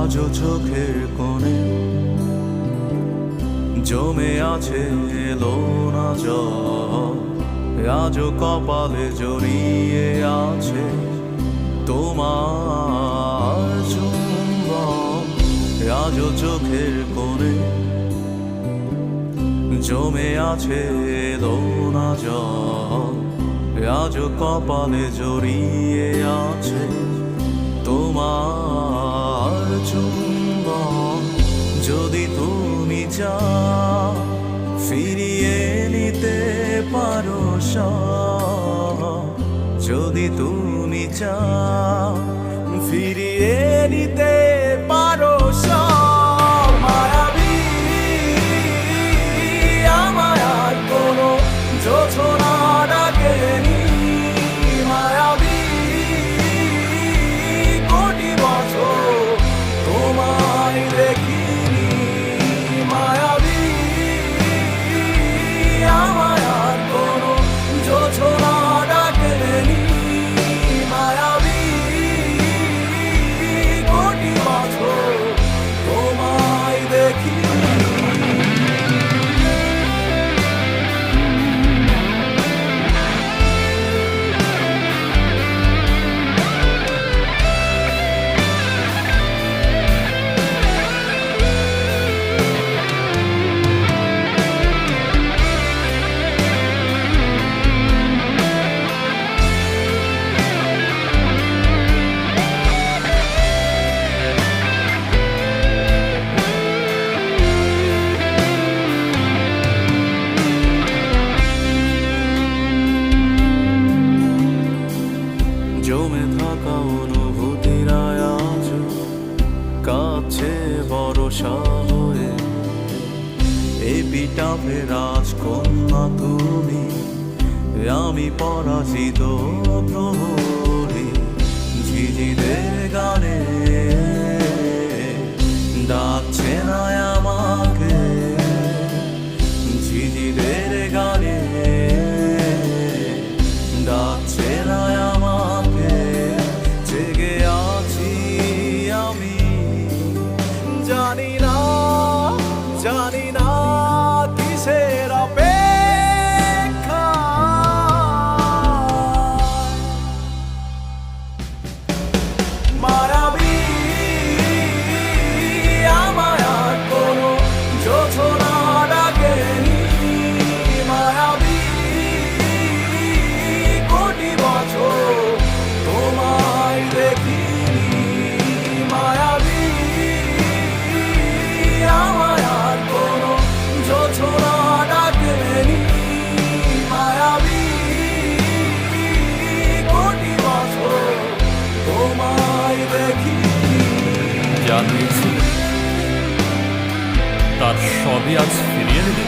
আজও চোখের কোণে জমে আছে লোনা জল, আজও কপালে জড়িয়ে আছে তোমার চুম্বন। আজও চোখের কোণে জমে আছে লোনা জল, আজও কপালে জড়িয়ে আছে তোমার চুম্বন। যদি তুমি চাও ফিরিয়ে নিতে পারো সব, যদি তুমি চাও ফিরিয়ে নিতে পারো সব। মায়াবী আমায় আর কোনো জোছনা ডাকেনি, মায়াবী কোটি বছর তোমায় দেখিনি। মায়াবী আমায় আর কোনো জোছনা ডাকেনি, মায়াবী কোটি বছর তোমায় দেখিনি। জমে থাকা অনুভূতিরা আজ কাছে ভরসা হয়ে, এপিটাফে রাজকন্যা তুমি, আমি পরাজিত প্রহরী। ঝিঝিদের গানে ডাকছে না আমাকে, ঝিঝিদের গানে ডাকছে না আমাকে। জেগে আছি আমি, জানি না জানি না কিসের অপেক্ষা। মায়াবী আমায় আর কোনো জোছনা ডাকেনি, মায়াবী কোটি বছর তোমায় দেখিনি। মায়াবী আমায় আর কোনো জোছনা ডাকেনি, মায়াবী কোটি বছর তোমায় দেখিনি। যা হয়েছিল তার সবই আজ ফিরিয়ে দিলে।